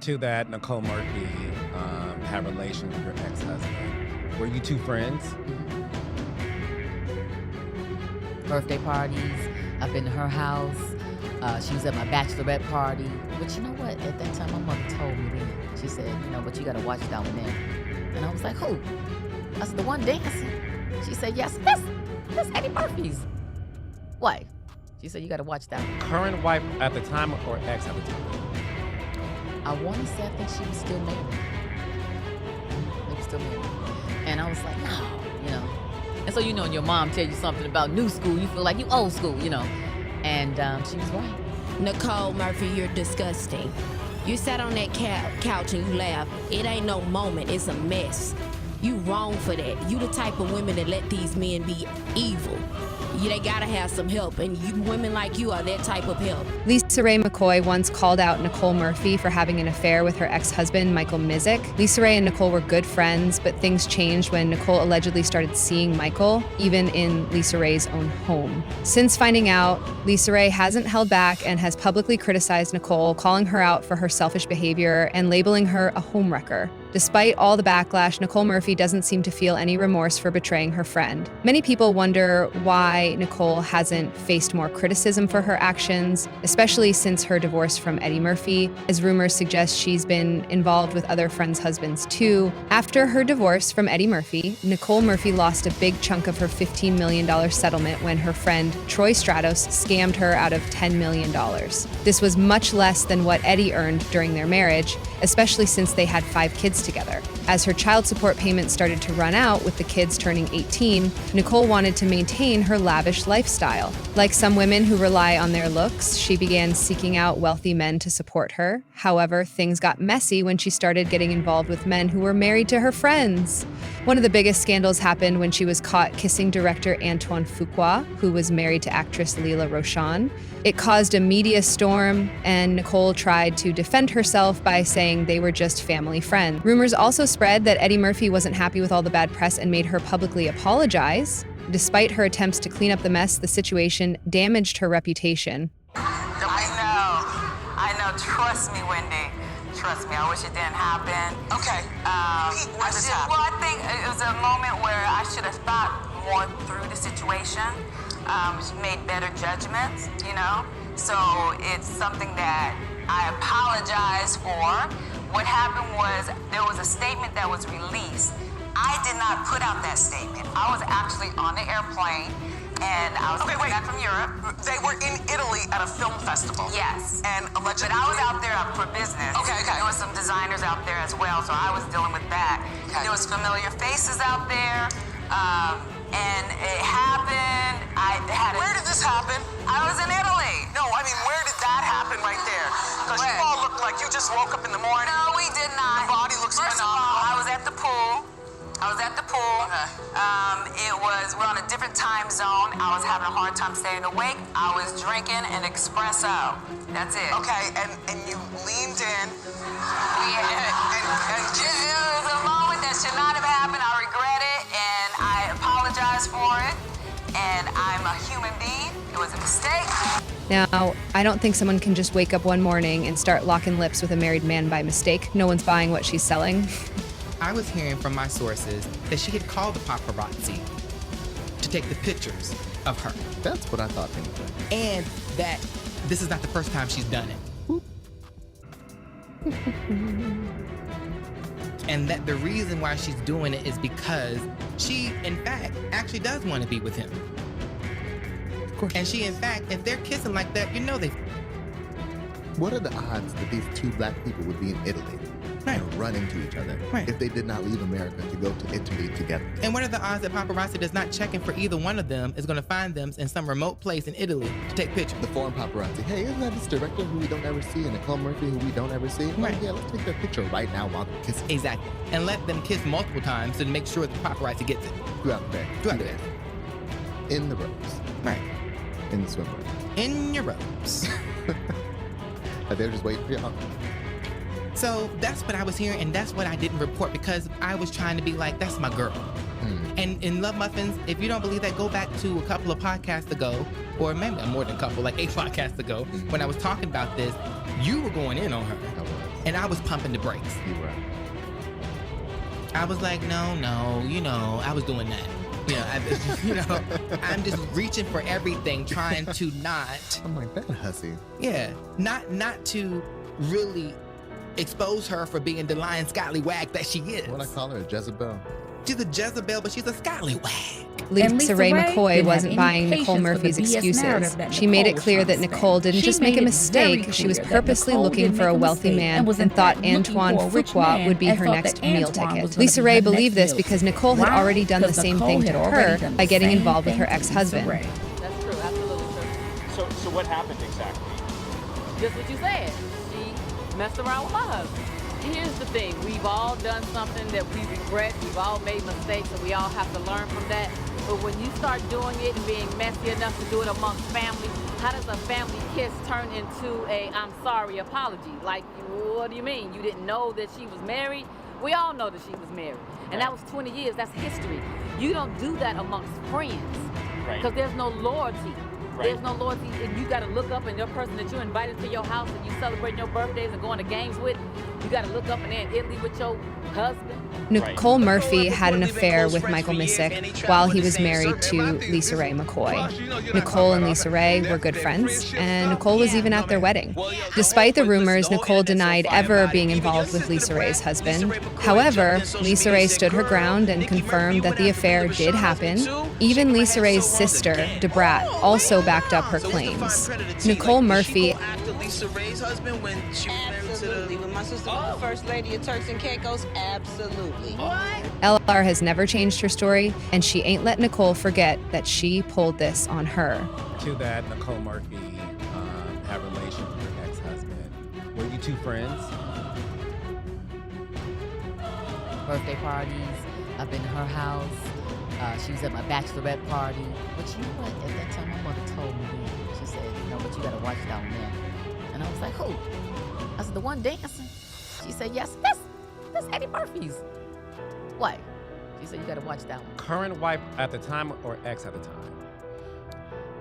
to that, Nicole Murphy had relations with her ex-husband. Were you two friends? Birthday parties, I've been to her house. She was at my bachelorette party. But you know what? At that time, my mother told me then. She said, but you got to watch that one there. And I was like, who? I said, the one dancing. She said, yes, that's Eddie Murphy's. What? She said, you got to watch that one. Current wife at the time or ex at the time? I want to say I think she was still married. They were still married. And I was like, no, And so, when your mom tells you something about new school, you feel like you old school, And she was right. Nicole Murphy, you're disgusting. You sat on that couch and you laughed. It ain't no moment, it's a mess. You wrong for that. You the type of women that let these men be evil. They gotta have some help, and women like you are that type of help. Lisa Raye McCoy once called out Nicole Murphy for having an affair with her ex-husband, Michael Misick. LisaRaye and Nicole were good friends, but things changed when Nicole allegedly started seeing Michael, even in LisaRaye's own home. Since finding out, LisaRaye hasn't held back and has publicly criticized Nicole, calling her out for her selfish behavior and labeling her a homewrecker. Despite all the backlash, Nicole Murphy doesn't seem to feel any remorse for betraying her friend. Many people wonder why Nicole hasn't faced more criticism for her actions, especially since her divorce from Eddie Murphy, as rumors suggest she's been involved with other friends' husbands too. After her divorce from Eddie Murphy, Nicole Murphy lost a big chunk of her $15 million settlement when her friend Troy Stratos scammed her out of $10 million. This was much less than what Eddie earned during their marriage, especially since they had 5 kids together. As her child support payments started to run out with the kids turning 18, Nicole wanted to maintain her lavish lifestyle. Like some women who rely on their looks, she began seeking out wealthy men to support her. However, things got messy when she started getting involved with men who were married to her friends. One of the biggest scandals happened when she was caught kissing director Antoine Fuqua, who was married to actress Lela Rochon. It caused a media storm, and Nicole tried to defend herself by saying they were just family friends. Rumors also spread that Eddie Murphy wasn't happy with all the bad press and made her publicly apologize. Despite her attempts to clean up the mess, the situation damaged her reputation. I know. Trust me, Wendy. Trust me. I wish it didn't happen. Okay. I think it was a moment where I should have thought more through the situation. Made better judgments, So it's something that I apologize for. What happened was there was a statement that was released. I did not put out that statement. I was actually on the airplane and I was coming back from Europe. They were in Italy at a film festival. Yes. And allegedly... But I was out there for business. Okay. There was some designers out there as well, so I was dealing with that. Okay. There was familiar faces out there. And it happened. Where did this happen? I was in Italy. No, I mean, where did that happen right there? Because you all looked like you just woke up in the morning. No, we did not. The body looks First phenomenal. of all, I was at the pool. Okay. We're on a different time zone. I was having a hard time staying awake. I was drinking an espresso. That's it. Okay, and you leaned in. It was a moment that should not have happened. I regret it, and I apologize for it. And I'm a human being. It was a mistake. Now, I don't think someone can just wake up one morning and start locking lips with a married man by mistake. No one's buying what she's selling. I was hearing from my sources that she had called the paparazzi to take the pictures of her. That's what I thought anyway. And that this is not the first time she's done it. And that the reason why she's doing it is because she, in fact, actually does want to be with him. Of course. And she, in fact, if they're kissing like that, they... What are the odds that these two black people would be in Italy and run into each other if they did not leave America to go to Italy together? And what are the odds that paparazzi does not checking for either one of them is going to find them in some remote place in Italy to take pictures? The foreign paparazzi. Hey, isn't that this director who we don't ever see and Nicole Murphy who we don't ever see? Right. Yeah, let's take their picture right now while they're kissing. Exactly. And let them kiss multiple times to make sure the paparazzi gets it. Throughout the day. Throughout the day. In the robes. Right. In the swimwear. In your robes. They're just waiting for y'all. So that's what I was hearing, and that's what I didn't report because I was trying to be like, that's my girl. And in Love Muffins, if you don't believe that, go back to a couple of podcasts ago, or maybe more than a couple, like 8 podcasts ago, when I was talking about this, you were going in on her. I was. And I was pumping the brakes. You were. I was like, no, I was doing that. I'm just reaching for everything, trying to not. I'm like, that hussy. Yeah, not to really expose her for being the lying scallywag that she is. What I call her, a Jezebel. She's a Jezebel, but she's a scallywag. Lisa Raye McCoy wasn't buying Nicole Murphy's excuses. She made it clear that Nicole didn't just make a mistake, she was purposely looking for a wealthy man and thought Antoine Fuqua would be her next meal ticket. LisaRaye believed this because Nicole had already done the same thing to her by getting involved with her ex-husband. That's true, absolutely true. So what happened exactly? Just what you said. She messed around with my husband. Here's the thing, we've all done something that we regret, we've all made mistakes, and we all have to learn from that. But when you start doing it and being messy enough to do it amongst family, how does a family kiss turn into a I'm sorry apology? Like, what do you mean? You didn't know that she was married? We all know that she was married. And that was 20 years, that's history. You don't do that amongst friends. Because there's no loyalty. There's no loyalty, and you gotta look up and your person that you invited to your house and you celebrating your birthdays and going to games with, you gotta look up and they're in Italy with your husband. Nicole Murphy had an affair with Michael Misick while he was married to LisaRaye McCoy. Nicole and LisaRaye were good friends, and Nicole was even at their wedding. Despite the rumors, Nicole denied ever being involved with LisaRaye's husband. However, LisaRaye stood her ground and confirmed that the affair did happen. Even LisaRaye's sister, DeBrat, also backed up her claims. Nicole Murphy. After Lisa Raye's husband, when she was married to the... When my sister was the first lady of Turks and Caicos, absolutely. LR has never changed her story, and she ain't let Nicole forget that she pulled this on her. To that, Nicole Murphy had a relation with her ex-husband. Were you two friends? Birthday parties, up in her house. She was at my bachelorette party. But you know what? At that time, my mother told me, she said, but you gotta watch that one there. And I was like, who? I said, the one dancing? She said, yes, that's Eddie Murphy's wife. She said, you gotta watch that one. Current wife at the time or ex at the time?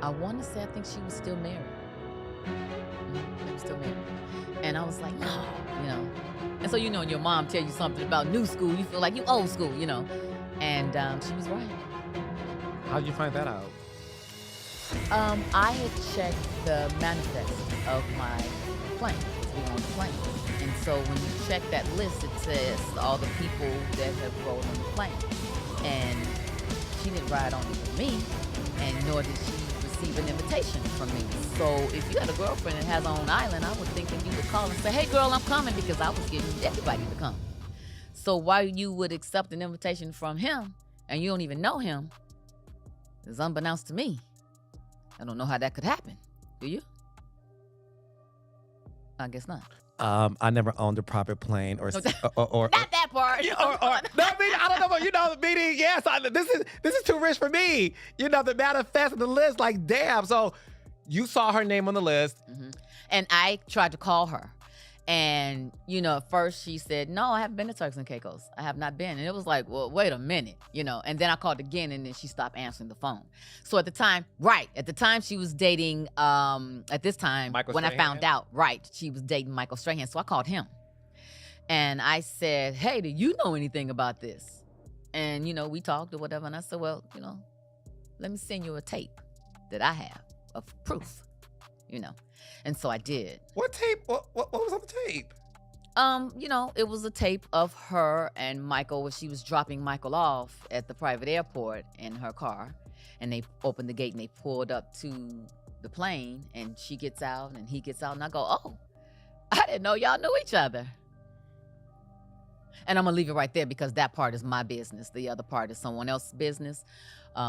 I want to say, I think she was still married. They were still married. And I was like, no, And so, when your mom tell you something about new school, you feel like you old school, And she was right. How'd you find that out? I had checked the manifest of my plane, because we on the plane. And so when you check that list, it says all the people that have rolled on the plane. And she didn't ride on it with me, and nor did she receive an invitation from me. So if you had a girlfriend that has her own island, I would think that you would call and say, hey girl, I'm coming, because I was getting everybody to come. So why you would accept an invitation from him, and you don't even know him, is unbeknownst to me. I don't know how that could happen. Do you? I guess not. I never owned a private plane or not that part. No, I don't know, but meaning, yes, this is too rich for me. The manifest and the list, like, damn. So you saw her name on the list. Mm-hmm. And I tried to call her. And, at first she said, no, I haven't been to Turks and Caicos. I have not been. And it was like, well, wait a minute, And then I called again, and then she stopped answering the phone. So at the time she was dating, at this time, Michael when Strahan? I found out, she was dating Michael Strahan. So I called him. And I said, hey, do you know anything about this? And, we talked or whatever. And I said, well, let me send you a tape that I have of proof, And so I did. What tape? What was on the tape? It was a tape of her and Michael where she was dropping Michael off at the private airport in her car. And they opened the gate and they pulled up to the plane, and she gets out and he gets out, and I go, oh, I didn't know y'all knew each other. And I'm gonna leave it right there because that part is my business. The other part is someone else's business,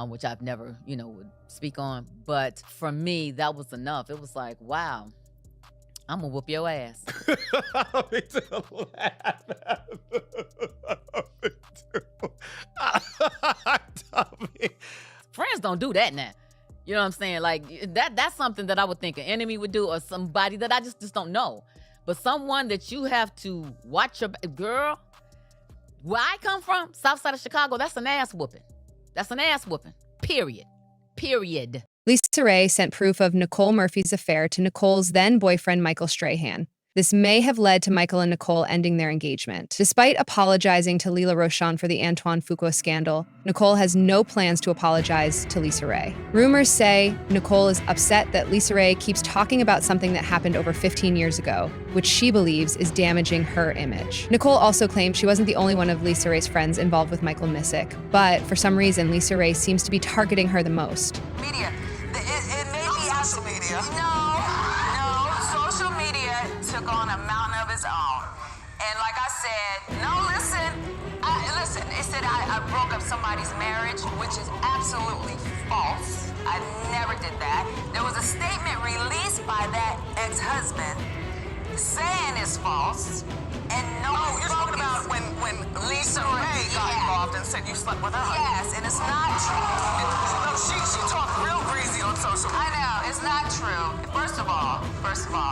which I've never, would speak on. But for me, that was enough. It was like, wow, I'm gonna whoop your ass. Me too. Friends don't do that now. You know what I'm saying? Like, that's something that I would think an enemy would do, or somebody that I just don't know. But someone that you have to watch your girl. Where I come from, south side of Chicago, that's an ass whooping. That's an ass whooping. Period. LisaRaye sent proof of Nicole Murphy's affair to Nicole's then boyfriend, Michael Strahan. This may have led to Michael and Nicole ending their engagement. Despite apologizing to Lila Rochon for the Antoine Fuqua scandal, Nicole has no plans to apologize to LisaRaye. Rumors say Nicole is upset that LisaRaye keeps talking about something that happened over 15 years ago, which she believes is damaging her image. Nicole also claims she wasn't the only one of LisaRaye's friends involved with Michael Misick, but for some reason, LisaRaye seems to be targeting her the most. Media. It may be social media. No. Social media took on a mountain of its own. And like I said, listen, it said I broke up somebody's marriage, which is absolutely false. I never did that. There was a statement released by that ex-husband saying it's false. And you're talking about when Lisa Raye got involved and said you slept with her husband. Yes, and it's not true. No, she talked real breezy on social media. I know, it's not true. First of all,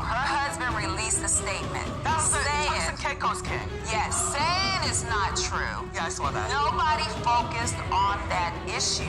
her husband released a statement. That was the Turks and Caicos king. Yes, saying it's not true. Yeah, I saw that. Nobody focused on that issue.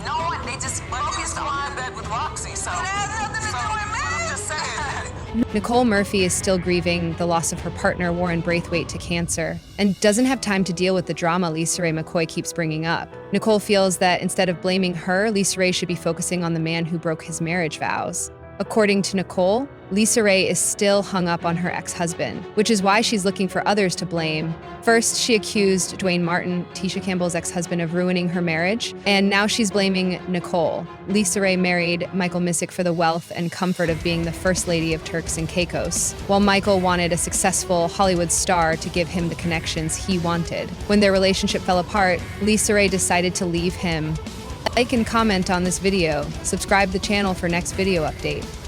No one, they just focused on in bed with Roxy, so. It has nothing to do with me. I'm just saying. Nicole Murphy is still grieving the loss of her partner, Warren Braithwaite, to cancer, and doesn't have time to deal with the drama LisaRaye McCoy keeps bringing up. Nicole feels that instead of blaming her, LisaRaye should be focusing on the man who broke his marriage vows. According to Nicole, LisaRaye is still hung up on her ex-husband, which is why she's looking for others to blame. First, she accused Dwayne Martin, Tisha Campbell's ex-husband, of ruining her marriage, and now she's blaming Nicole. LisaRaye married Michael Misick for the wealth and comfort of being the first lady of Turks and Caicos, while Michael wanted a successful Hollywood star to give him the connections he wanted. When their relationship fell apart, LisaRaye decided to leave him. Like and comment on this video. Subscribe to the channel for next video update.